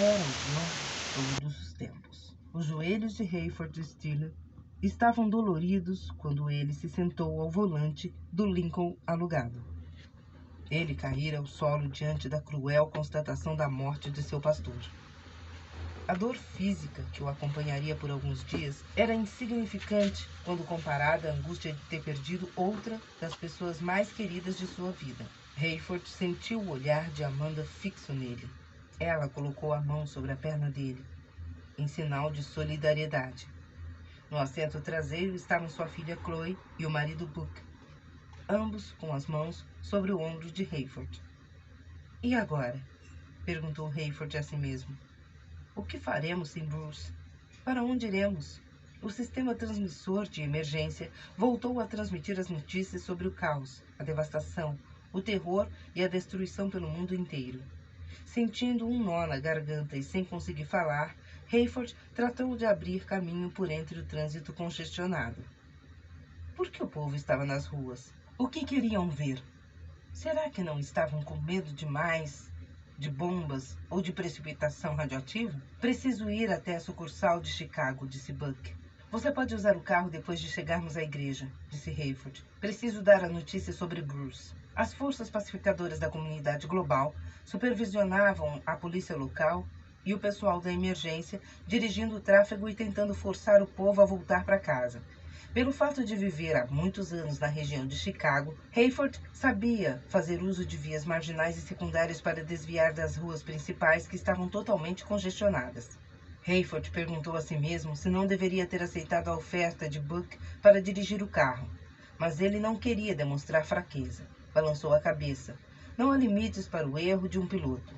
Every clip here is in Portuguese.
Era o pior de todos os tempos. Os joelhos de Hayford Steele estavam doloridos quando ele se sentou ao volante do Lincoln alugado. Ele caíra ao solo diante da cruel constatação da morte de seu pastor. A dor física que o acompanharia por alguns dias era insignificante quando comparada à angústia de ter perdido outra das pessoas mais queridas de sua vida. Hayford sentiu o olhar de Amanda fixo nele. Ela colocou a mão sobre a perna dele, em sinal de solidariedade. No assento traseiro estavam sua filha Chloe e o marido Buck, ambos com as mãos sobre o ombro de Hayford. E agora? Perguntou Hayford a si mesmo. O que faremos sem Bruce? Para onde iremos? O sistema transmissor de emergência voltou a transmitir as notícias sobre o caos, a devastação, o terror e a destruição pelo mundo inteiro. Sentindo um nó na garganta e sem conseguir falar, Hayford tratou de abrir caminho por entre o trânsito congestionado. Por que o povo estava nas ruas? O que queriam ver? Será que não estavam com medo demais de bombas ou de precipitação radioativa? Preciso ir até a sucursal de Chicago, disse Buck. Você pode usar o carro depois de chegarmos à igreja, disse Hayford. Preciso dar a notícia sobre Bruce. As forças pacificadoras da comunidade global supervisionavam a polícia local e o pessoal da emergência, dirigindo o tráfego e tentando forçar o povo a voltar para casa. Pelo fato de viver há muitos anos na região de Chicago, Hayford sabia fazer uso de vias marginais e secundárias para desviar das ruas principais que estavam totalmente congestionadas. Hayford perguntou a si mesmo se não deveria ter aceitado a oferta de Buck para dirigir o carro, mas ele não queria demonstrar fraqueza. Balançou a cabeça. Não há limites para o erro de um piloto.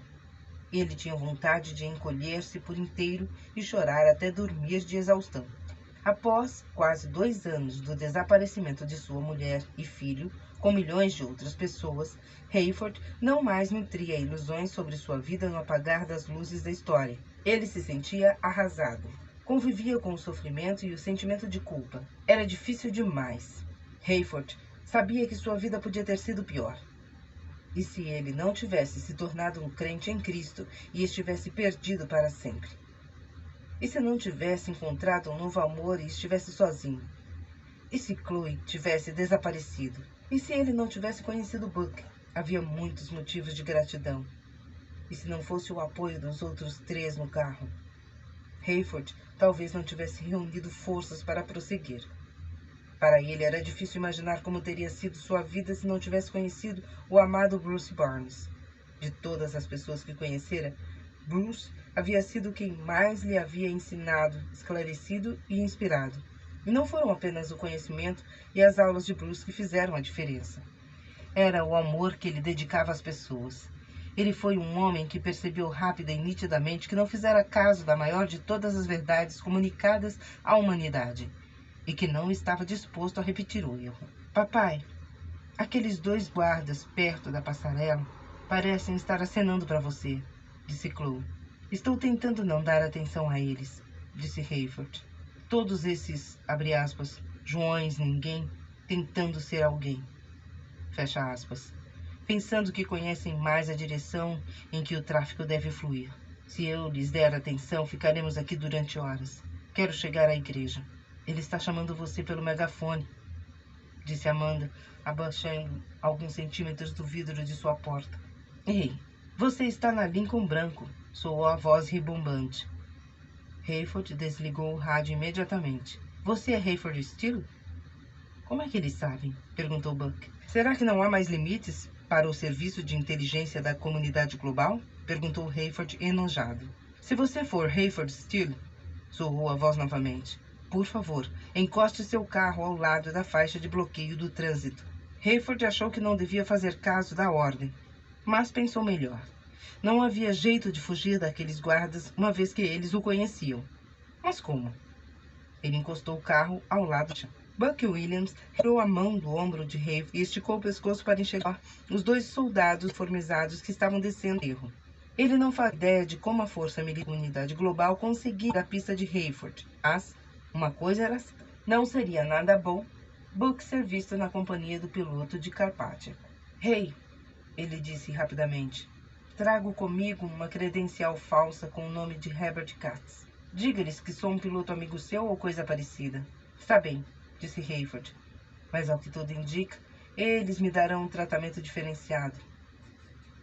Ele tinha vontade de encolher-se por inteiro e chorar até dormir de exaustão. Após quase 2 anos do desaparecimento de sua mulher e filho, com milhões de outras pessoas, Hayford não mais nutria ilusões sobre sua vida no apagar das luzes da história. Ele se sentia arrasado. Convivia com o sofrimento e o sentimento de culpa. Era difícil demais. Hayford sabia que sua vida podia ter sido pior. E se ele não tivesse se tornado um crente em Cristo e estivesse perdido para sempre? E se não tivesse encontrado um novo amor e estivesse sozinho? E se Chloe tivesse desaparecido? E se ele não tivesse conhecido Buck? Havia muitos motivos de gratidão. E se não fosse o apoio dos outros 3 no carro? Hayford talvez não tivesse reunido forças para prosseguir. Para ele era difícil imaginar como teria sido sua vida se não tivesse conhecido o amado Bruce Barnes. De todas as pessoas que conhecera, Bruce havia sido quem mais lhe havia ensinado, esclarecido e inspirado. E não foram apenas o conhecimento e as aulas de Bruce que fizeram a diferença. Era o amor que ele dedicava às pessoas. Ele foi um homem que percebeu rápida e nitidamente que não fizera caso da maior de todas as verdades comunicadas à humanidade e que não estava disposto a repetir o erro. Papai, aqueles 2 guardas perto da passarela parecem estar acenando para você, disse Chloe. Estou tentando não dar atenção a eles, disse Hayford. Todos esses, abre aspas, Joões ninguém, tentando ser alguém, fecha aspas, pensando que conhecem mais a direção em que o tráfico deve fluir. Se eu lhes der atenção, ficaremos aqui durante horas. Quero chegar à igreja. Ele está chamando você pelo megafone, disse Amanda, abaixando alguns centímetros do vidro de sua porta. Ei, você está na Lincoln branco, soou a voz ribombante. Hayford desligou o rádio imediatamente. Você é Hayford Steele? Como é que eles sabem? Perguntou Buck. Será que não há mais limites para o serviço de inteligência da comunidade global? Perguntou Hayford enojado. Se você for Hayford Steele, soou a voz novamente. Por favor, encoste seu carro ao lado da faixa de bloqueio do trânsito. Hayford achou que não devia fazer caso da ordem, mas pensou melhor. Não havia jeito de fugir daqueles guardas, uma vez que eles o conheciam. Mas como? Ele encostou o carro ao lado de Buck Williams, tirou a mão do ombro de Hayford e esticou o pescoço para enxergar os 2 soldados uniformizados que estavam descendo o erro. Ele não fazia ideia de como a força militar da unidade global conseguia a pista de Hayford, mas uma coisa era certa. Não seria nada bom Buck ser visto na companhia do piloto de Carpathia. Hey, ele disse rapidamente. Trago comigo uma credencial falsa com o nome de Herbert Katz. Diga-lhes que sou um piloto amigo seu ou coisa parecida. Está bem, disse Hayford. Mas ao que tudo indica, eles me darão um tratamento diferenciado.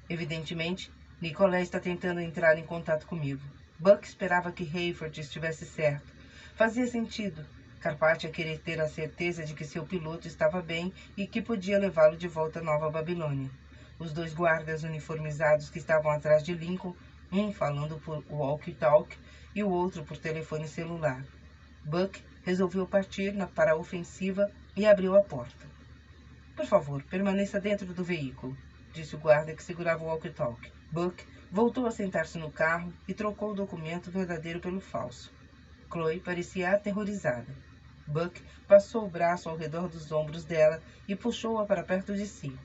Evidentemente, Nicolé está tentando entrar em contato comigo. Buck esperava que Hayford estivesse certo. Fazia sentido. Carpathian querer ter a certeza de que seu piloto estava bem e que podia levá-lo de volta à Nova Babilônia. Os dois guardas uniformizados que estavam atrás de Lincoln, um falando por walkie-talkie e o outro por telefone celular. Buck resolveu partir para a ofensiva e abriu a porta. Por favor, permaneça dentro do veículo, disse o guarda que segurava o walkie-talkie. Buck voltou a sentar-se no carro e trocou o documento verdadeiro pelo falso. Chloe parecia aterrorizada. Buck passou o braço ao redor dos ombros dela e puxou-a para perto de si.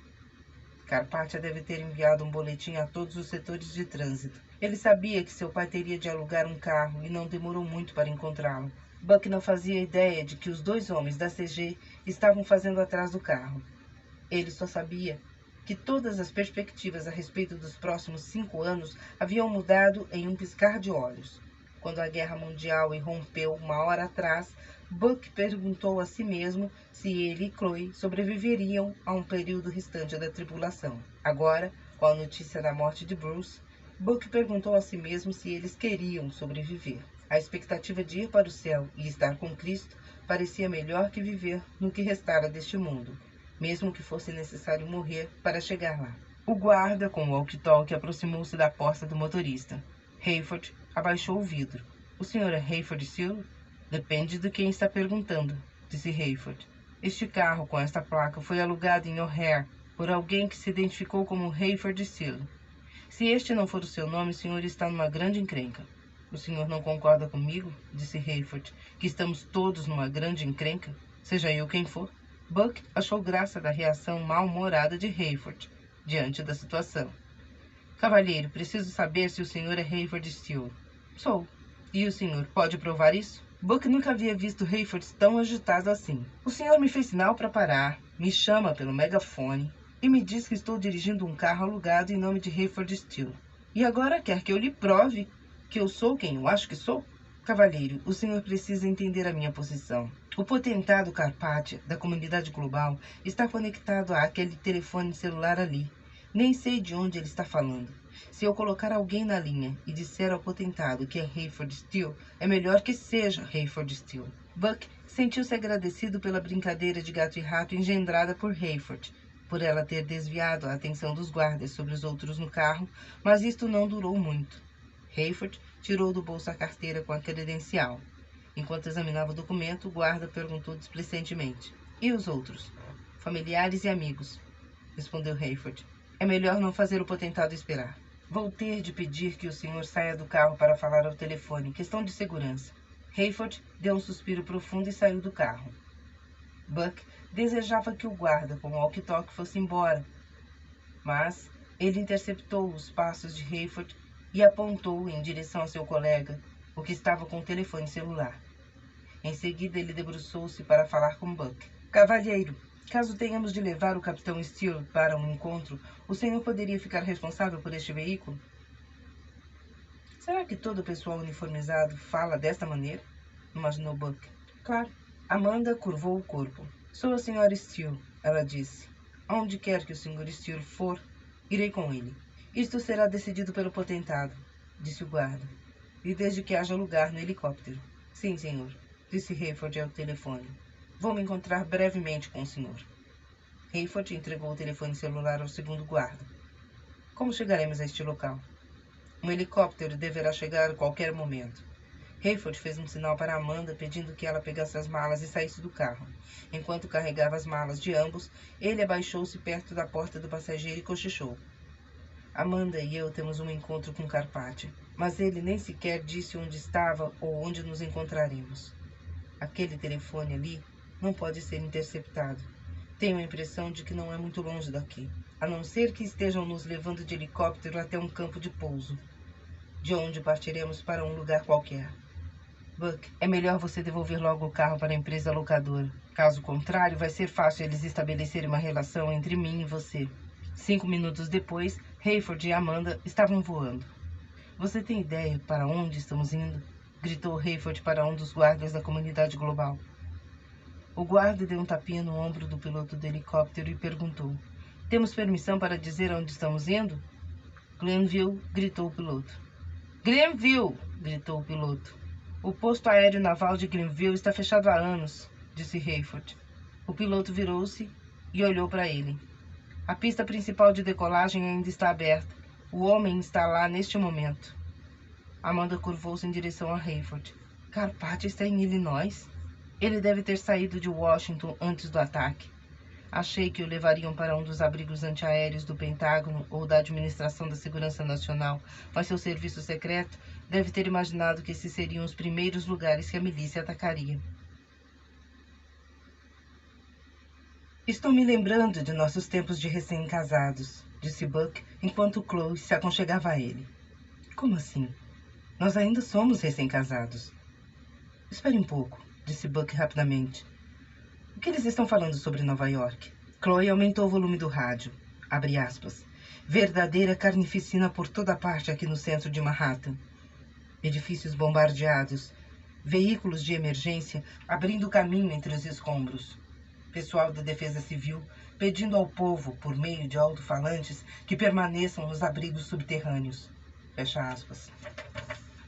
Carpathian deve ter enviado um boletim a todos os setores de trânsito. Ele sabia que seu pai teria de alugar um carro e não demorou muito para encontrá-lo. Buck não fazia ideia de que os dois homens da CG estavam fazendo atrás do carro. Ele só sabia que todas as perspectivas a respeito dos próximos 5 anos haviam mudado em um piscar de olhos. Quando a Guerra Mundial irrompeu uma hora atrás, Buck perguntou a si mesmo se ele e Chloe sobreviveriam a um período restante da tribulação. Agora, com a notícia da morte de Bruce, Buck perguntou a si mesmo se eles queriam sobreviver. A expectativa de ir para o céu e estar com Cristo parecia melhor que viver no que restara deste mundo, mesmo que fosse necessário morrer para chegar lá. O guarda com o walkie-talkie aproximou-se da porta do motorista. Hayford abaixou o vidro. O senhor é Hayford Steele? Depende de quem está perguntando, disse Hayford. Este carro com esta placa foi alugado em O'Hare por alguém que se identificou como Hayford Steele. Se este não for o seu nome, o senhor está numa grande encrenca. O senhor não concorda comigo? Disse Hayford, que estamos todos numa grande encrenca, seja eu quem for. Buck achou graça da reação mal-humorada de Hayford diante da situação. Cavalheiro, preciso saber se o senhor é Hayford Steele. Sou. E o senhor pode provar isso? Buck nunca havia visto Hayford tão agitado assim. O senhor me fez sinal para parar, me chama pelo megafone e me diz que estou dirigindo um carro alugado em nome de Hayford Steele. E agora quer que eu lhe prove que eu sou quem eu acho que sou? Cavalheiro, o senhor precisa entender a minha posição. O potentado Carpathian, da comunidade global, está conectado àquele telefone celular ali. Nem sei de onde ele está falando. Se eu colocar alguém na linha e disser ao potentado que é Hayford Steele, é melhor que seja Hayford Steele. Buck sentiu-se agradecido pela brincadeira de gato e rato engendrada por Hayford, por ela ter desviado a atenção dos guardas sobre os outros no carro, mas isto não durou muito. Hayford tirou do bolso a carteira com a credencial. Enquanto examinava o documento, o guarda perguntou displicentemente. E os outros? Familiares e amigos, respondeu Hayford. É melhor não fazer o potentado esperar. Vou ter de pedir que o senhor saia do carro para falar ao telefone. Questão de segurança. Hayford deu um suspiro profundo e saiu do carro. Buck desejava que o guarda com o walkie-talkie fosse embora, mas ele interceptou os passos de Hayford e apontou em direção a seu colega, o que estava com o telefone celular. Em seguida, ele debruçou-se para falar com Buck. Cavalheiro, caso tenhamos de levar o capitão Steele para um encontro, o senhor poderia ficar responsável por este veículo? Será que todo o pessoal uniformizado fala desta maneira? Imaginou Buck. Claro. Amanda curvou o corpo. Sou a senhora Steele, ela disse. Aonde quer que o senhor Steele for, irei com ele. Isto será decidido pelo potentado, disse o guarda. E desde que haja lugar no helicóptero. Sim, senhor, disse Hayford ao telefone. Vou me encontrar brevemente com o senhor. Hayford entregou o telefone celular ao segundo guarda. Como chegaremos a este local? Um helicóptero deverá chegar a qualquer momento. Hayford fez um sinal para Amanda, pedindo que ela pegasse as malas e saísse do carro. Enquanto carregava as malas de ambos, ele abaixou-se perto da porta do passageiro e cochichou. Amanda e eu temos um encontro com Carpathian, mas ele nem sequer disse onde estava ou onde nos encontraremos. Aquele telefone ali não pode ser interceptado. Tenho a impressão de que não é muito longe daqui, a não ser que estejam nos levando de helicóptero até um campo de pouso, de onde partiremos para um lugar qualquer. Buck, é melhor você devolver logo o carro para a empresa locadora. Caso contrário, vai ser fácil eles estabelecerem uma relação entre mim e você. 5 minutos depois, Hayford e Amanda estavam voando. Você tem ideia para onde estamos indo? Gritou Hayford para um dos guardas da comunidade global. O guarda deu um tapinha no ombro do piloto do helicóptero e perguntou: Temos permissão para dizer onde estamos indo? Glenville, gritou o piloto. Glenville, gritou o piloto. O posto aéreo naval de Glenville está fechado há anos, disse Hayford. O piloto virou-se e olhou para ele. A pista principal de decolagem ainda está aberta. O homem está lá neste momento. Amanda curvou-se em direção a Hayford. Carpati está em Illinois? Ele deve ter saído de Washington antes do ataque. Achei que o levariam para um dos abrigos antiaéreos do Pentágono ou da Administração da Segurança Nacional, mas seu serviço secreto deve ter imaginado que esses seriam os primeiros lugares que a milícia atacaria. Estou me lembrando de nossos tempos de recém-casados, disse Buck, enquanto Chloe se aconchegava a ele. Como assim? Nós ainda somos recém-casados. Espere um pouco, disse Buck rapidamente. O que eles estão falando sobre Nova York? Chloe aumentou o volume do rádio. Abre aspas. Verdadeira carnificina por toda parte aqui no centro de Manhattan. Edifícios bombardeados. Veículos de emergência abrindo caminho entre os escombros. Pessoal da Defesa Civil pedindo ao povo, por meio de alto-falantes, que permaneçam nos abrigos subterrâneos. Fecha aspas.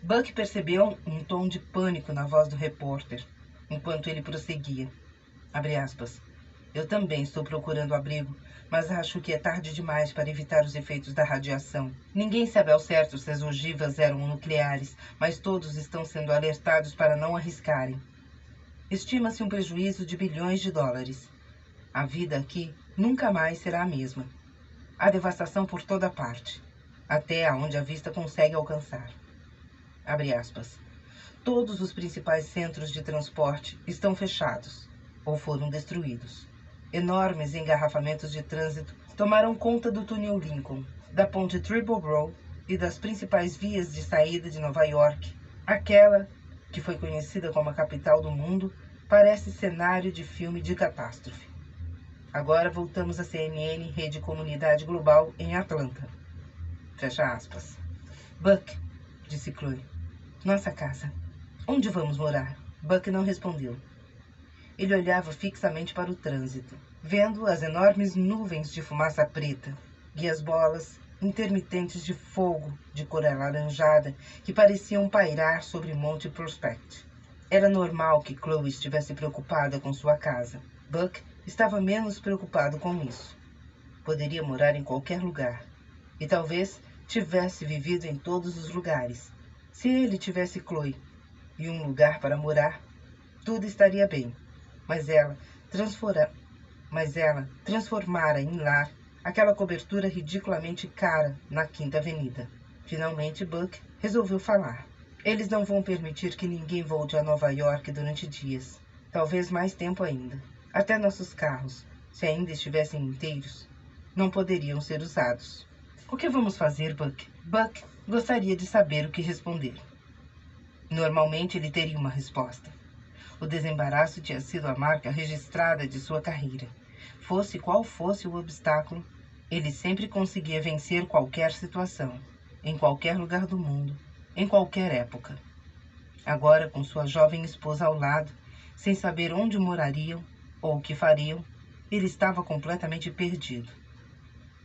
Buck percebeu um tom de pânico na voz do repórter, enquanto ele prosseguia. Abre aspas. Eu também estou procurando abrigo, mas acho que é tarde demais para evitar os efeitos da radiação. Ninguém sabe ao certo se as ogivas eram nucleares, mas todos estão sendo alertados para não arriscarem. Estima-se um prejuízo de bilhões de dólares. A vida aqui nunca mais será a mesma. Há devastação por toda parte, até aonde a vista consegue alcançar. Abre aspas. Todos os principais centros de transporte estão fechados ou foram destruídos. Enormes engarrafamentos de trânsito tomaram conta do túnel Lincoln, da ponte Triborough e das principais vias de saída de Nova York. Aquela, que foi conhecida como a capital do mundo, parece cenário de filme de catástrofe. Agora voltamos à CNN, Rede Comunidade Global, em Atlanta. Fecha aspas. Buck, disse Chloe. Nossa casa. Onde vamos morar? Buck não respondeu. Ele olhava fixamente para o trânsito, vendo as enormes nuvens de fumaça preta e as bolas intermitentes de fogo de cor alaranjada que pareciam pairar sobre Monte Prospect. Era normal que Chloe estivesse preocupada com sua casa. Buck estava menos preocupado com isso. Poderia morar em qualquer lugar, e talvez tivesse vivido em todos os lugares. Se ele tivesse Chloe e um lugar para morar, tudo estaria bem. Mas ela transformara em lar aquela cobertura ridiculamente cara na Quinta Avenida. Finalmente, Buck resolveu falar. Eles não vão permitir que ninguém volte a Nova York durante dias. Talvez mais tempo ainda. Até nossos carros, se ainda estivessem inteiros, não poderiam ser usados. O que vamos fazer, Buck? Buck gostaria de saber o que responder. Normalmente ele teria uma resposta. O desembaraço tinha sido a marca registrada de sua carreira. Fosse qual fosse o obstáculo, ele sempre conseguia vencer qualquer situação, em qualquer lugar do mundo, em qualquer época. Agora, com sua jovem esposa ao lado, sem saber onde morariam ou o que fariam, ele estava completamente perdido.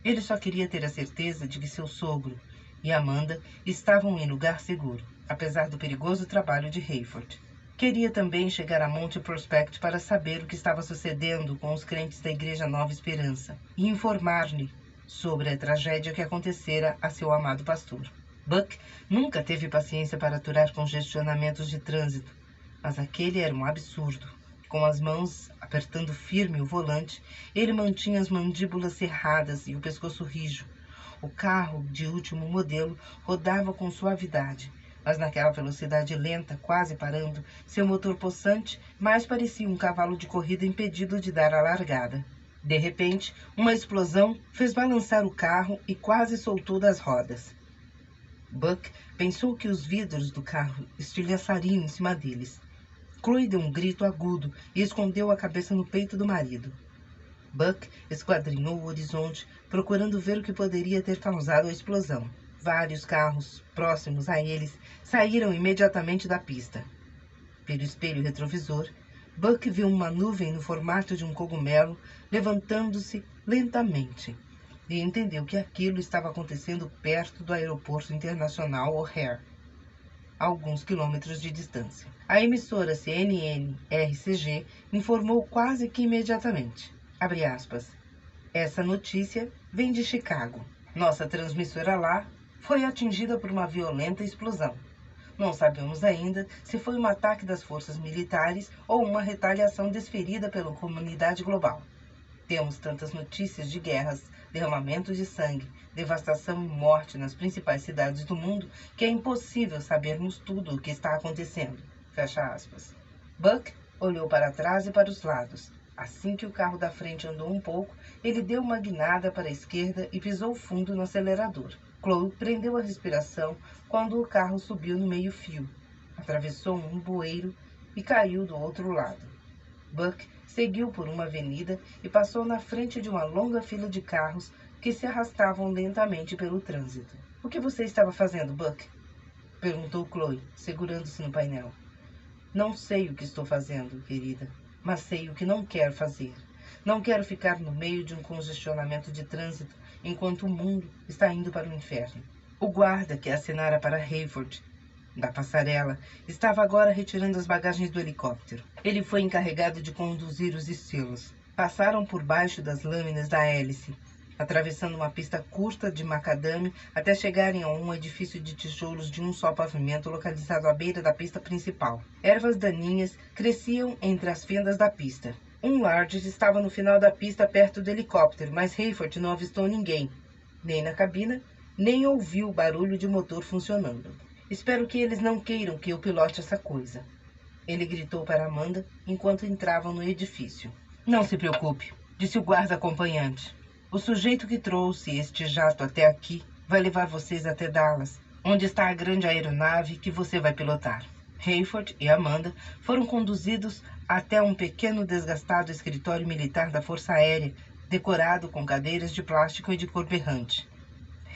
Ele só queria ter a certeza de que seu sogro e Amanda estavam em lugar seguro, apesar do perigoso trabalho de Hayford. Queria também chegar a Monte Prospect para saber o que estava sucedendo com os crentes da Igreja Nova Esperança e informar-lhe sobre a tragédia que acontecera a seu amado pastor. Buck nunca teve paciência para aturar congestionamentos de trânsito, mas aquele era um absurdo. Com as mãos apertando firme o volante, ele mantinha as mandíbulas cerradas e o pescoço rijo. O carro, de último modelo, rodava com suavidade, mas naquela velocidade lenta, quase parando, seu motor possante mais parecia um cavalo de corrida impedido de dar a largada. De repente, uma explosão fez balançar o carro e quase soltou das rodas. Buck pensou que os vidros do carro estilhaçariam em cima deles. Chloe deu um grito agudo e escondeu a cabeça no peito do marido. Buck esquadrinhou o horizonte, procurando ver o que poderia ter causado a explosão. Vários carros próximos a eles saíram imediatamente da pista. Pelo espelho retrovisor, Buck viu uma nuvem no formato de um cogumelo levantando-se lentamente e entendeu que aquilo estava acontecendo perto do aeroporto internacional O'Hare, a alguns quilômetros de distância. A emissora CNN-RCG informou quase que imediatamente. Abre aspas. Essa notícia vem de Chicago. Nossa transmissora lá foi atingida por uma violenta explosão. Não sabemos ainda se foi um ataque das forças militares ou uma retaliação desferida pela comunidade global. Temos tantas notícias de guerras, derramamento de sangue, devastação e morte nas principais cidades do mundo que é impossível sabermos tudo o que está acontecendo. Fecha aspas. Buck olhou para trás e para os lados. Assim que o carro da frente andou um pouco, ele deu uma guinada para a esquerda e pisou fundo no acelerador. Chloe prendeu a respiração quando o carro subiu no meio-fio, atravessou um bueiro e caiu do outro lado. Buck seguiu por uma avenida e passou na frente de uma longa fila de carros que se arrastavam lentamente pelo trânsito. — O que você estava fazendo, Buck? Perguntou Chloe, segurando-se no painel. Não sei o que estou fazendo, querida, mas sei o que não quero fazer. Não quero ficar no meio de um congestionamento de trânsito enquanto o mundo está indo para o inferno. O guarda que acenara para Hayford, da passarela, estava agora retirando as bagagens do helicóptero. Ele foi encarregado de conduzir os estilos. Passaram por baixo das lâminas da hélice, atravessando uma pista curta de macadame até chegarem a um edifício de tijolos de um só pavimento localizado à beira da pista principal. Ervas daninhas cresciam entre as fendas da pista. Um Large estava no final da pista perto do helicóptero, mas Hayford não avistou ninguém, nem na cabina, nem ouviu o barulho de motor funcionando. Espero que eles não queiram que eu pilote essa coisa, ele gritou para Amanda enquanto entravam no edifício. Não se preocupe, disse o guarda acompanhante. O sujeito que trouxe este jato até aqui vai levar vocês até Dallas, onde está a grande aeronave que você vai pilotar. Hayford e Amanda foram conduzidos até um pequeno desgastado escritório militar da Força Aérea, decorado com cadeiras de plástico e de cor berrante.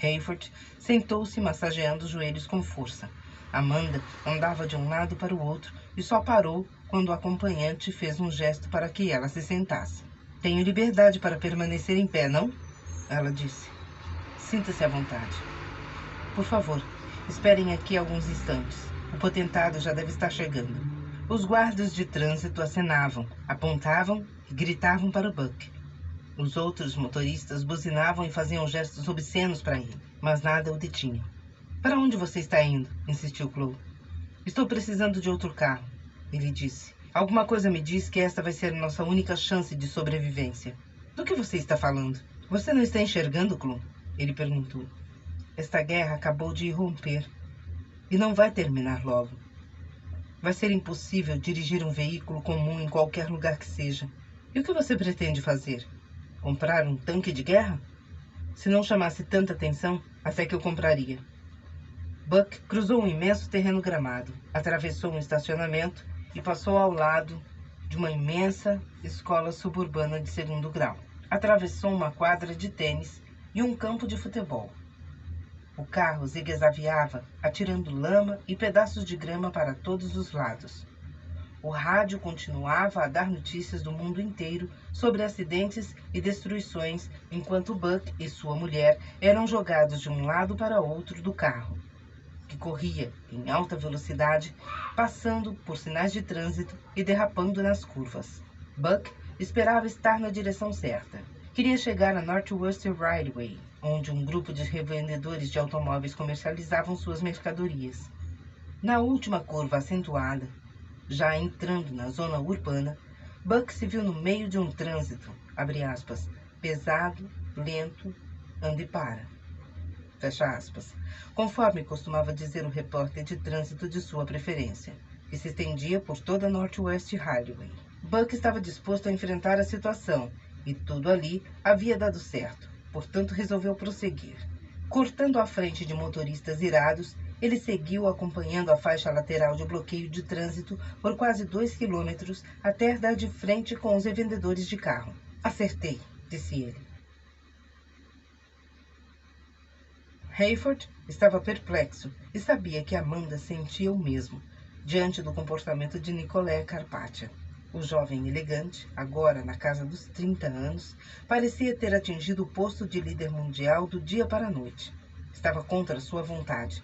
Hayford sentou-se massageando os joelhos com força. Amanda andava de um lado para o outro e só parou quando o acompanhante fez um gesto para que ela se sentasse. Tenho liberdade para permanecer em pé, não? Ela disse. Sinta-se à vontade. Por favor, esperem aqui alguns instantes. O potentado já deve estar chegando. Os guardas de trânsito acenavam, apontavam e gritavam para o Buck. Os outros motoristas buzinavam e faziam gestos obscenos para ele, mas nada o detinha. Para onde você está indo? Insistiu Chloe. Estou precisando de outro carro, ele disse. Alguma coisa me diz que esta vai ser nossa única chance de sobrevivência. Do que você está falando? Você não está enxergando, Chloe? Ele perguntou. Esta guerra acabou de irromper e não vai terminar logo. Vai ser impossível dirigir um veículo comum em qualquer lugar que seja. E o que você pretende fazer? Comprar um tanque de guerra? Se não chamasse tanta atenção, até que eu compraria. Buck cruzou um imenso terreno gramado, atravessou um estacionamento e passou ao lado de uma imensa escola suburbana de segundo grau. Atravessou uma quadra de tênis e um campo de futebol. O carro zigue-zagueava, atirando lama e pedaços de grama para todos os lados. O rádio continuava a dar notícias do mundo inteiro sobre acidentes e destruições, enquanto Buck e sua mulher eram jogados de um lado para outro do carro, que corria em alta velocidade, passando por sinais de trânsito e derrapando nas curvas. Buck esperava estar na direção certa. Queria chegar a Northwestern Railway, onde um grupo de revendedores de automóveis comercializavam suas mercadorias. Na última curva acentuada, já entrando na zona urbana, Buck se viu no meio de um trânsito, abre aspas, pesado, lento, anda e para. Fecha aspas, conforme costumava dizer o repórter de trânsito de sua preferência, que se estendia por toda a Northwest Highway. Buck estava disposto a enfrentar a situação, e tudo ali havia dado certo, portanto resolveu prosseguir. Cortando a frente de motoristas irados, ele seguiu acompanhando a faixa lateral de bloqueio de trânsito por quase 2 quilômetros até dar de frente com os revendedores de carro. Acertei, disse ele. Hayford estava perplexo e sabia que Amanda sentia o mesmo diante do comportamento de Nicolé Carpathia. O jovem elegante, agora na casa dos 30 anos, parecia ter atingido o posto de líder mundial do dia para a noite. Estava contra sua vontade.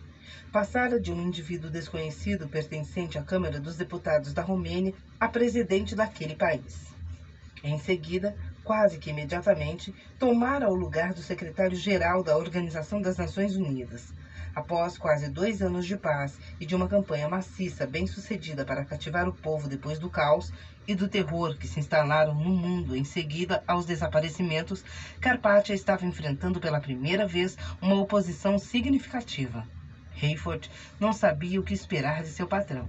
Passara de um indivíduo desconhecido pertencente à Câmara dos Deputados da Romênia a presidente daquele país. Em seguida, quase que imediatamente, tomara o lugar do secretário-geral da Organização das Nações Unidas. Após quase 2 anos de paz e de uma campanha maciça bem-sucedida para cativar o povo depois do caos e do terror que se instalaram no mundo em seguida aos desaparecimentos, Carpathia estava enfrentando pela primeira vez uma oposição significativa. Hayford não sabia o que esperar de seu patrão.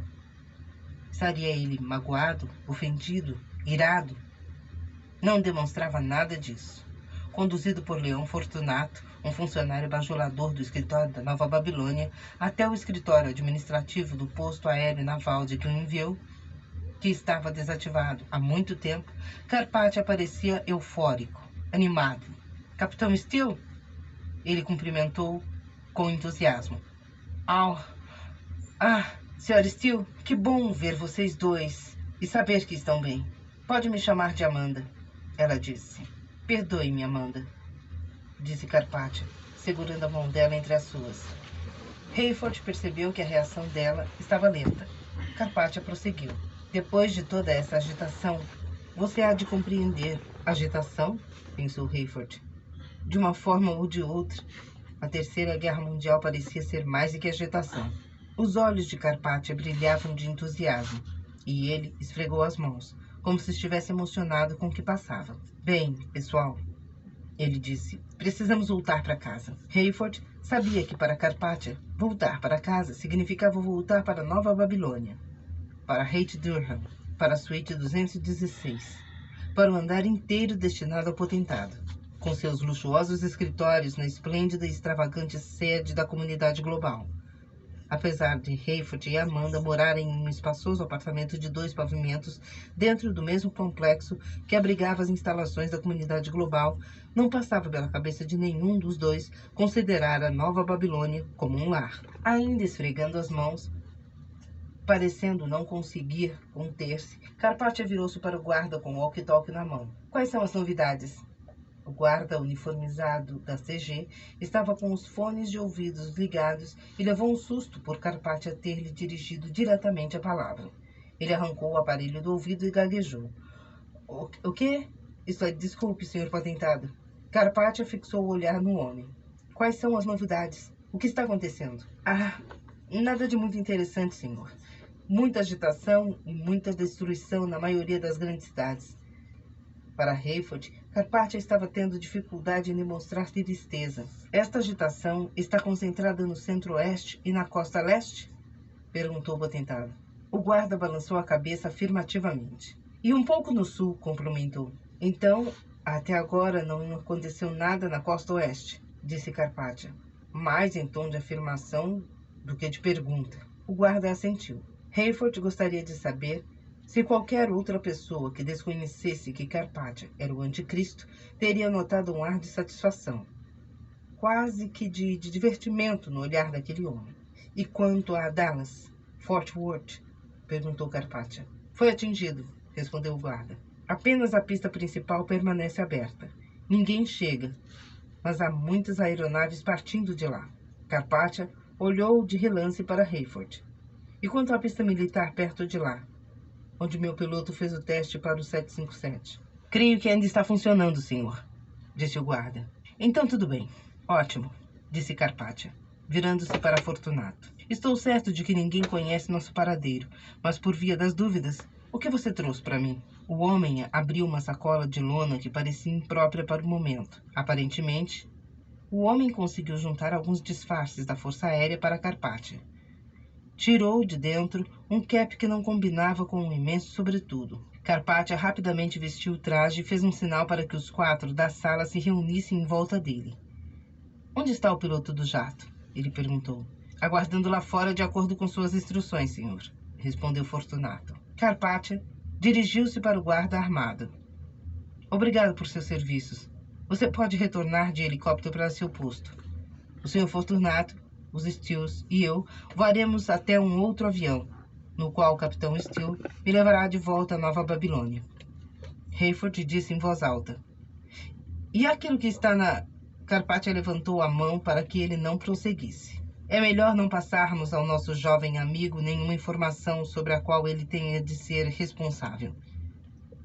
Estaria ele magoado, ofendido, irado? Não demonstrava nada disso. Conduzido por Leão Fortunato, um funcionário bajulador do escritório da Nova Babilônia, até o escritório administrativo do posto aéreo naval de Greenville, que estava desativado há muito tempo, Carpathia parecia eufórico, animado. Capitão Steele? Ele cumprimentou com entusiasmo. Sr. Steele, que bom ver vocês dois e saber que estão bem. Pode me chamar de Amanda, ela disse. Perdoe-me, Amanda, disse Carpathia, segurando a mão dela entre as suas. Hayford percebeu que a reação dela estava lenta. Carpathia prosseguiu. Depois de toda essa agitação, você há de compreender. Agitação? Pensou Hayford. De uma forma ou de outra, a Terceira Guerra Mundial parecia ser mais do que agitação. Os olhos de Carpathia brilhavam de entusiasmo, e ele esfregou as mãos, como se estivesse emocionado com o que passava. Bem, pessoal, ele disse, precisamos voltar para casa. Hayford sabia que para Carpathia, voltar para casa significava voltar para Nova Babilônia, para Haight Durham, para a suíte 216, para o andar inteiro destinado ao potentado, com seus luxuosos escritórios na esplêndida e extravagante sede da comunidade global. Apesar de Hayford e Amanda morarem em um espaçoso apartamento de 2 pavimentos dentro do mesmo complexo que abrigava as instalações da comunidade global, não passava pela cabeça de nenhum dos dois considerar a Nova Babilônia como um lar. Ainda esfregando as mãos, parecendo não conseguir conter-se, Carpathia virou-se para o guarda com o walkie-talkie na mão. Quais são as novidades? O guarda uniformizado da CG estava com os fones de ouvidos ligados e levou um susto por Carpathia ter lhe dirigido diretamente a palavra. Ele arrancou o aparelho do ouvido e gaguejou. O quê? Desculpe, senhor potentado. Carpathia fixou o olhar no homem. Quais são as novidades? O que está acontecendo? Nada de muito interessante, senhor. Muita agitação e muita destruição na maioria das grandes cidades. Para Hayford, Carpathia estava tendo dificuldade em demonstrar tristeza. Esta agitação está concentrada no centro-oeste e na costa leste? Perguntou o potentado. O guarda balançou a cabeça afirmativamente. E um pouco no sul, complementou. Então, até agora não aconteceu nada na costa oeste, disse Carpathia, mais em tom de afirmação do que de pergunta. O guarda assentiu. Hayford gostaria de saber se qualquer outra pessoa que desconhecesse que Carpathia era o anticristo teria notado um ar de satisfação, quase que de divertimento no olhar daquele homem. E quanto a Dallas, Fort Worth? Perguntou Carpathia. Foi atingido, respondeu o guarda. Apenas a pista principal permanece aberta. Ninguém chega, mas há muitas aeronaves partindo de lá. Carpathia olhou de relance para Hayford. E quanto à pista militar perto de lá, onde meu piloto fez o teste para o 757. Creio que ainda está funcionando, senhor, disse o guarda. Então tudo bem. Ótimo, disse Carpathia, virando-se para Fortunato. Estou certo de que ninguém conhece nosso paradeiro, mas por via das dúvidas, o que você trouxe para mim? O homem abriu uma sacola de lona que parecia imprópria para o momento. Aparentemente, o homem conseguiu juntar alguns disfarces da Força Aérea para Carpathia. Tirou de dentro um cap que não combinava com um imenso sobretudo. Carpathia rapidamente vestiu o traje e fez um sinal para que os 4 da sala se reunissem em volta dele. Onde está o piloto do jato? Ele perguntou. Aguardando lá fora de acordo com suas instruções, senhor, respondeu Fortunato. Carpathia dirigiu-se para o guarda armado. Obrigado por seus serviços. Você pode retornar de helicóptero para seu posto. O Sr. Fortunato, os Steels e eu voaremos até um outro avião, no qual o Capitão Steel me levará de volta a Nova Babilônia. Hayford disse em voz alta. E aquilo que está na... Carpathia levantou a mão para que ele não prosseguisse. É melhor não passarmos ao nosso jovem amigo nenhuma informação sobre a qual ele tenha de ser responsável.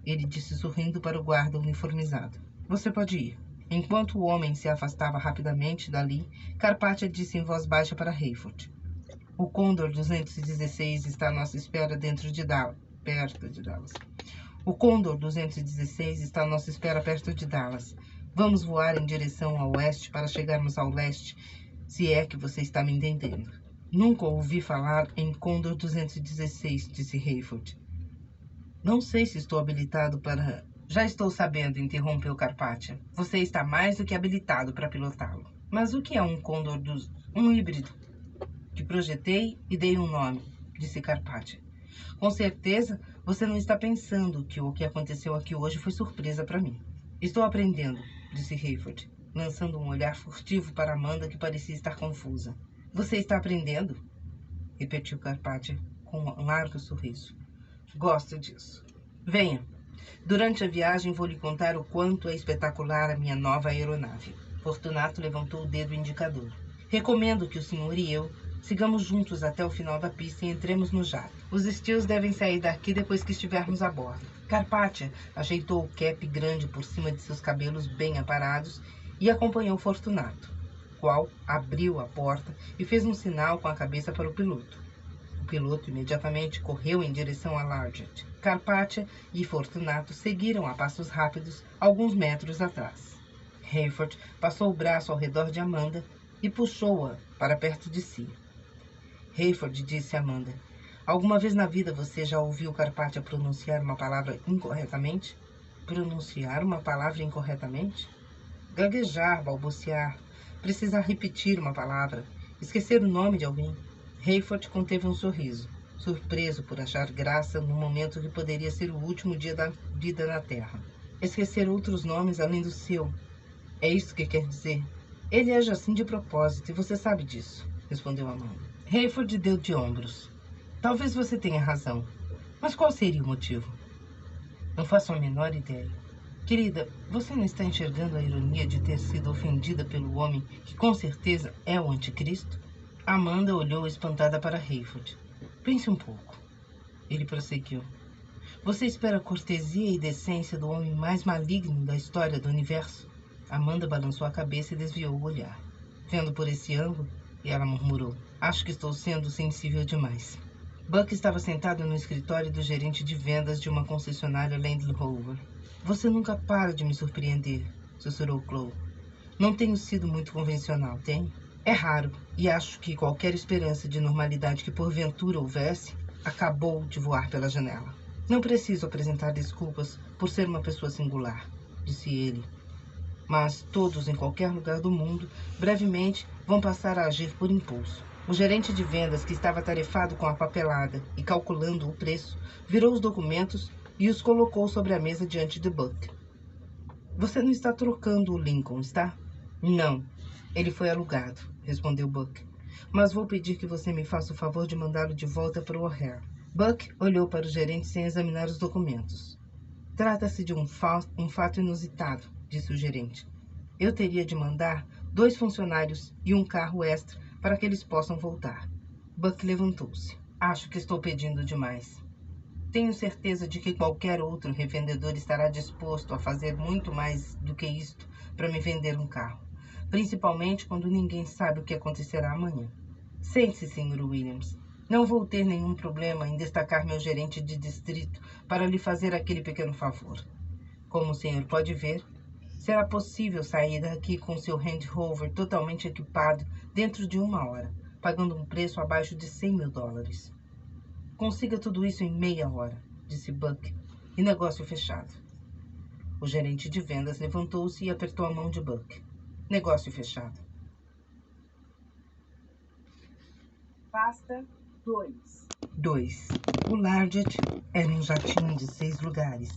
Ele disse sorrindo para o guarda uniformizado. Você pode ir. Enquanto o homem se afastava rapidamente dali, Carpathia disse em voz baixa para Hayford. O Condor 216 está à nossa espera perto de Dallas. O Condor 216 está à nossa espera perto de Dallas. Vamos voar em direção ao oeste para chegarmos ao leste, se é que você está me entendendo. Nunca ouvi falar em Condor 216, disse Hayford. Não sei se estou habilitado para... Já estou sabendo, interrompeu Carpathia. Você está mais do que habilitado para pilotá-lo. Mas o que é um Condor dos... Um híbrido. Que projetei e dei um nome, disse Carpathia. Com certeza, você não está pensando que o que aconteceu aqui hoje foi surpresa para mim. Estou aprendendo, disse Hayford, lançando um olhar furtivo para Amanda, que parecia estar confusa. Você está aprendendo? Repetiu Carpathia com um largo sorriso. Gosto disso. Venha. Durante a viagem vou lhe contar o quanto é espetacular a minha nova aeronave. Fortunato levantou o dedo indicador. Recomendo que o senhor e eu sigamos juntos até o final da pista e entremos no jato. Os Steels devem sair daqui depois que estivermos a bordo. Carpathia ajeitou o cap grande por cima de seus cabelos bem aparados e acompanhou Fortunato, qual abriu a porta e fez um sinal com a cabeça para o piloto. O piloto imediatamente correu em direção a Largent. Carpathia e Fortunato seguiram a passos rápidos alguns metros atrás. Hayford passou o braço ao redor de Amanda e puxou-a para perto de si. Hayford disse a Amanda, alguma vez na vida você já ouviu Carpathia pronunciar uma palavra incorretamente? Pronunciar uma palavra incorretamente? Gaguejar, balbuciar, precisar repetir uma palavra, esquecer o nome de alguém. Hayford conteve um sorriso, surpreso por achar graça no momento que poderia ser o último dia da vida na Terra. Esquecer outros nomes além do seu. É isso que quer dizer? Ele age assim de propósito, e você sabe disso, respondeu Amanda. Hayford deu de ombros. Talvez você tenha razão. Mas qual seria o motivo? Não faço a menor ideia. Querida, você não está enxergando a ironia de ter sido ofendida pelo homem que com certeza é o anticristo? Amanda olhou espantada para Hayford. Pense um pouco. Ele prosseguiu. Você espera a cortesia e decência do homem mais maligno da história do universo? Amanda balançou a cabeça e desviou o olhar. Vendo por esse ângulo, e ela murmurou, acho que estou sendo sensível demais. Buck estava sentado no escritório do gerente de vendas de uma concessionária Land Rover. Você nunca para de me surpreender, sussurrou Chloe. Não tenho sido muito convencional, tem? É raro, e acho que qualquer esperança de normalidade que porventura houvesse, acabou de voar pela janela. Não preciso apresentar desculpas por ser uma pessoa singular, disse ele. Mas todos em qualquer lugar do mundo, brevemente, vão passar a agir por impulso. O gerente de vendas, que estava atarefado com a papelada e calculando o preço, virou os documentos e os colocou sobre a mesa diante de Buck. Você não está trocando o Lincoln, está? Não. Ele foi alugado, respondeu Buck. Mas vou pedir que você me faça o favor de mandá-lo de volta para o O'Hare. Buck olhou para o gerente sem examinar os documentos. Trata-se de um fato inusitado, disse o gerente. Eu teria de mandar 2 funcionários e um carro extra para que eles possam voltar. Buck levantou-se. Acho que estou pedindo demais. Tenho certeza de que qualquer outro revendedor estará disposto a fazer muito mais do que isto para me vender um carro, principalmente quando ninguém sabe o que acontecerá amanhã. Sente-se, Sr. Williams. Não vou ter nenhum problema em destacar meu gerente de distrito para lhe fazer aquele pequeno favor. Como o senhor pode ver, será possível sair daqui com seu Land Rover totalmente equipado dentro de 1 hora, pagando um preço abaixo de $100.000. Consiga tudo isso em meia hora, disse Buck, e negócio fechado. O gerente de vendas levantou-se e apertou a mão de Buck. Negócio fechado. Pasta 2. 2. O Largent era um jatinho de 6 lugares,